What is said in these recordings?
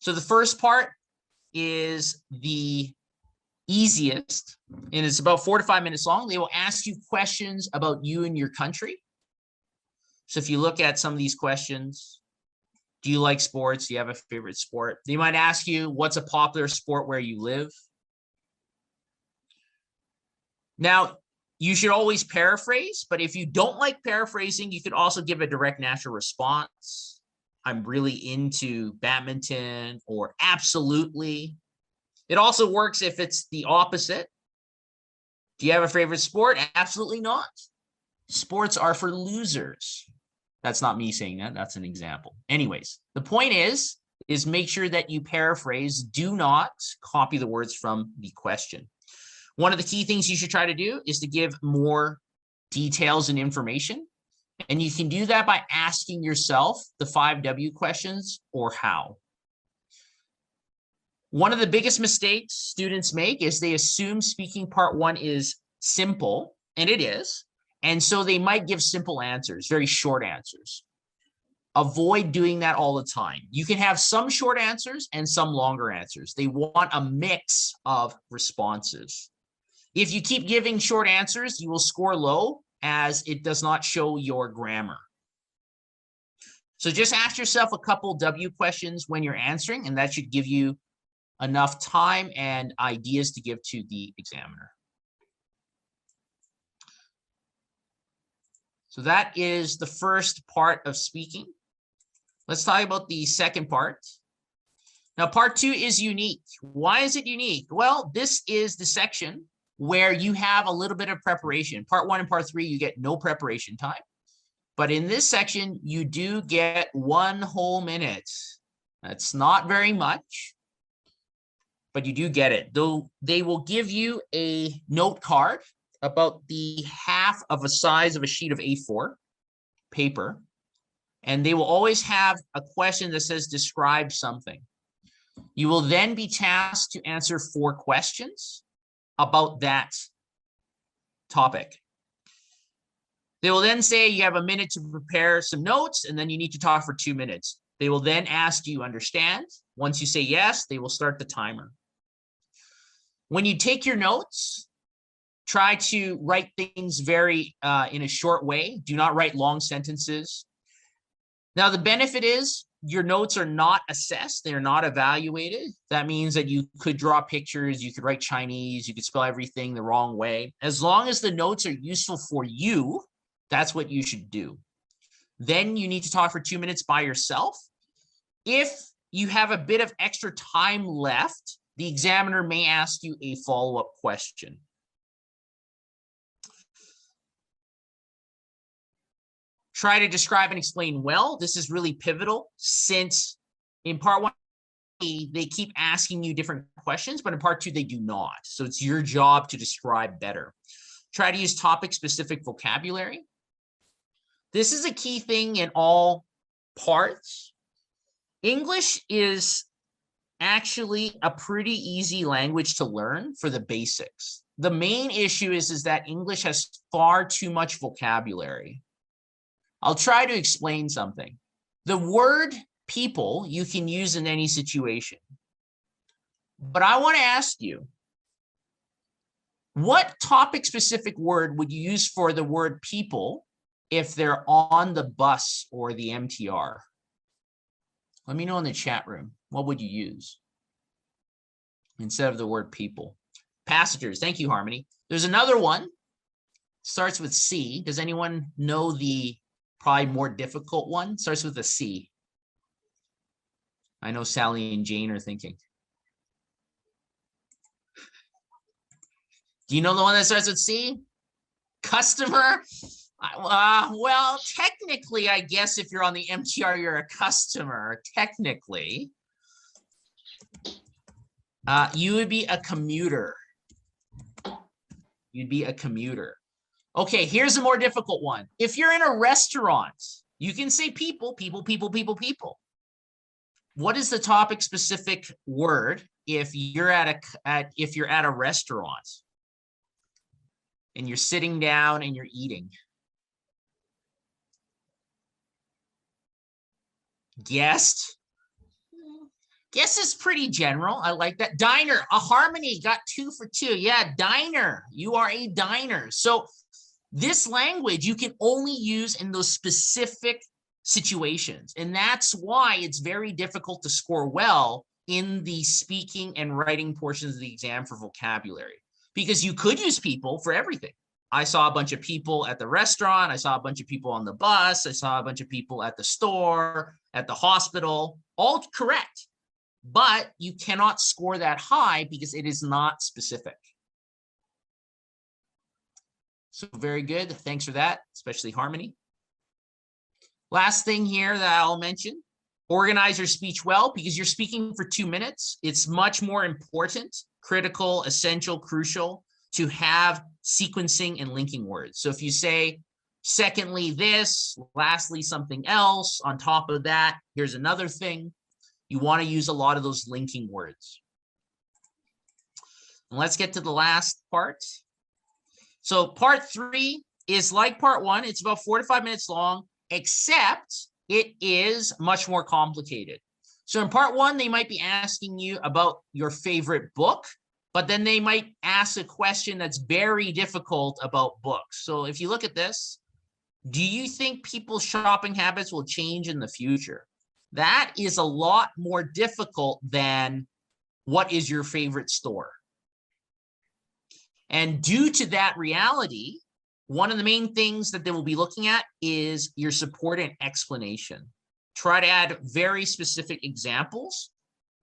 So the first part is the easiest, and it's about 4 to 5 minutes long. They will ask you questions about you and your country. So if you look at some of these questions, do you like sports? Do you have a favorite sport? They might ask you, what's a popular sport where you live? Now, you should always paraphrase, but if you don't like paraphrasing, you could also give a direct natural response. I'm really into badminton, or absolutely. It also works if it's the opposite. Do you have a favorite sport? Absolutely not. Sports are for losers. That's not me saying that. That's an example. Anyways, the point is make sure that you paraphrase. Do not copy the words from the question. One of the key things you should try to do is to give more details and information. And you can do that by asking yourself the 5 W questions or how. One of the biggest mistakes students make is they assume speaking part 1 is simple, and it is. And so they might give simple answers, very short answers. Avoid doing that all the time. You can have some short answers and some longer answers. They want a mix of responses. If you keep giving short answers, you will score low, as it does not show your grammar. So just ask yourself a couple W questions when you're answering, and that should give you enough time and ideas to give to the examiner. So that is the first part of speaking. Let's talk about the second part. Now, part 2 is unique. Why is it unique? Well, this is the section where you have a little bit of preparation. Part 1 and part 3, you get no preparation time. But in this section, you do get 1 whole minute. That's not very much, but you do get it. Though they will give you a note card about the half of a size of a sheet of A4 paper. And they will always have a question that says, describe something. You will then be tasked to answer 4 questions about that topic. They will then say you have a minute to prepare some notes, and then you need to talk for 2 minutes. They will then ask, do you understand? Once you say yes, they will start the timer. When you take your notes, try to write things very in a short way. Do not write long sentences. Now, the benefit is your notes are not assessed. They are not evaluated. That means that you could draw pictures, you could write Chinese, you could spell everything the wrong way. As long as the notes are useful for you, that's what you should do. Then you need to talk for 2 minutes by yourself. If you have a bit of extra time left, the examiner may ask you a follow-up question. Try to describe and explain well. This is really pivotal, since in part 1, they keep asking you different questions, but in part 2, they do not. So it's your job to describe better. Try to use topic-specific vocabulary. This is a key thing in all parts. English is actually a pretty easy language to learn for the basics. The main issue is that English has far too much vocabulary. I'll try to explain something. The word people you can use in any situation. But I want to ask you, what topic-specific word would you use for the word people if they're on the bus or the MTR? Let me know in the chat room. What would you use instead of the word people? Passengers. Thank you, Harmony. There's another one. Starts with C. Does anyone know the probably more difficult one? Starts with a C. I know Sally and Jane are thinking. Do you know the one that starts with C? Customer? Well, technically, I guess if you're on the MTR, you're a customer. Technically, you would be a commuter. You'd be a commuter. Okay, here's a more difficult one. If you're in a restaurant, you can say people, people, people, people, people. What is the topic-specific word if you're at a restaurant and you're sitting down and you're eating? Guest. Guess is pretty general. I like that. Diner, a harmony, got 2 for 2. Yeah, diner. You are a diner. So this language you can only use in those specific situations. And that's why it's very difficult to score well in the speaking and writing portions of the exam for vocabulary, because you could use people for everything. I saw a bunch of people at the restaurant. I saw a bunch of people on the bus. I saw a bunch of people at the store, at the hospital, all correct. But you cannot score that high because it is not specific. So very good. Thanks for that, especially harmony. Last thing here that I'll mention, organize your speech well, because you're speaking for 2 minutes. It's much more important, critical, essential, crucial to have sequencing and linking words. So if you say, secondly, this, lastly, something else, on top of that, here's another thing, you want to use a lot of those linking words. And let's get to the last part. So part 3 is like part 1. It's about 4 to 5 minutes long, except it is much more complicated. So in part 1, they might be asking you about your favorite book, but then they might ask a question that's very difficult about books. So if you look at this, do you think people's shopping habits will change in the future? That is a lot more difficult than what is your favorite store? And due to that reality, one of the main things that they will be looking at is your support and explanation. Try to add very specific examples,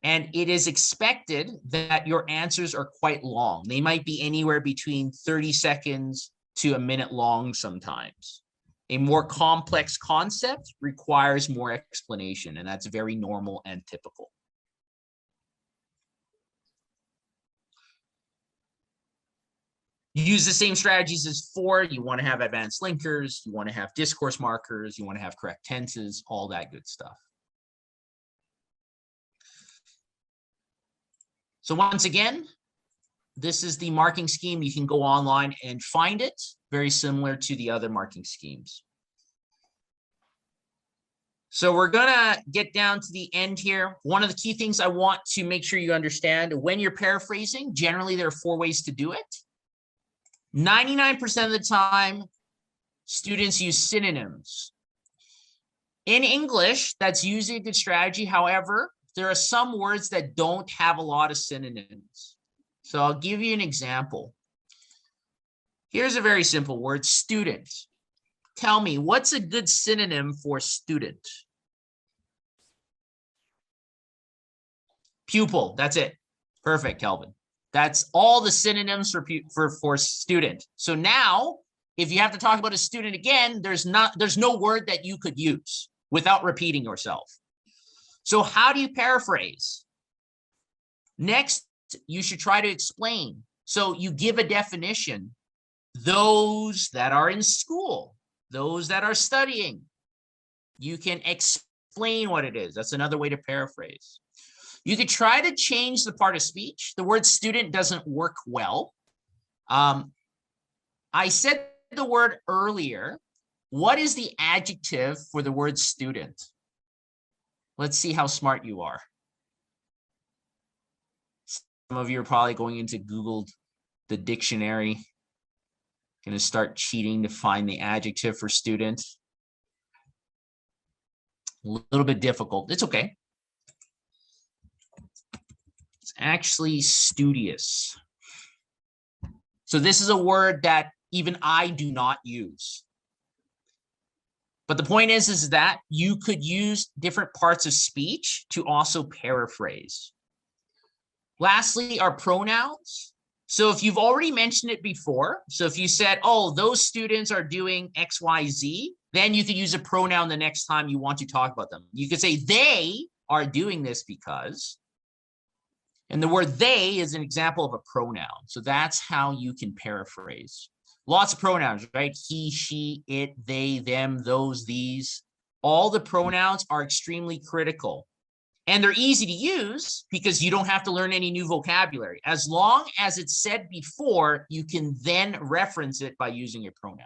and it is expected that your answers are quite long. They might be anywhere between 30 seconds to a minute long sometimes. A more complex concept requires more explanation, and that's very normal and typical. You use the same strategies as 4. You want to have advanced linkers, you want to have discourse markers, you want to have correct tenses, all that good stuff. So once again, this is the marking scheme. You can go online and find it, very similar to the other marking schemes. So we're gonna get down to the end here. One of the key things I want to make sure you understand, when you're paraphrasing, generally there are 4 ways to do it. 99% of the time, students use synonyms. In English, that's usually a good strategy. However, there are some words that don't have a lot of synonyms. So I'll give you an example. Here's a very simple word, student. Tell me, what's a good synonym for student? Pupil, that's it. Perfect, Kelvin. That's all the synonyms for student. So now, if you have to talk about a student again, there's no word that you could use without repeating yourself. So how do you paraphrase? Next, you should try to explain. So you give a definition. Those that are in school, those that are studying. You can explain what it is. That's another way to paraphrase. You could try to change the part of speech. The word student doesn't work well. I said the word earlier. What is the adjective for the word student? Let's see how smart you are. Some of you are probably going into Google, the dictionary. Going to start cheating to find the adjective for student. A little bit difficult. It's okay. It's actually studious. So this is a word that even I do not use. But the point is that you could use different parts of speech to also paraphrase. Lastly, are pronouns. So if you've already mentioned it before, so if you said, oh, those students are doing X, Y, Z, then you could use a pronoun the next time you want to talk about them. You could say they are doing this because, and the word they is an example of a pronoun. So that's how you can paraphrase. Lots of pronouns, right? He, she, it, they, them, those, these. All the pronouns are extremely critical. And they're easy to use because you don't have to learn any new vocabulary. As long as it's said before, you can then reference it by using your pronoun.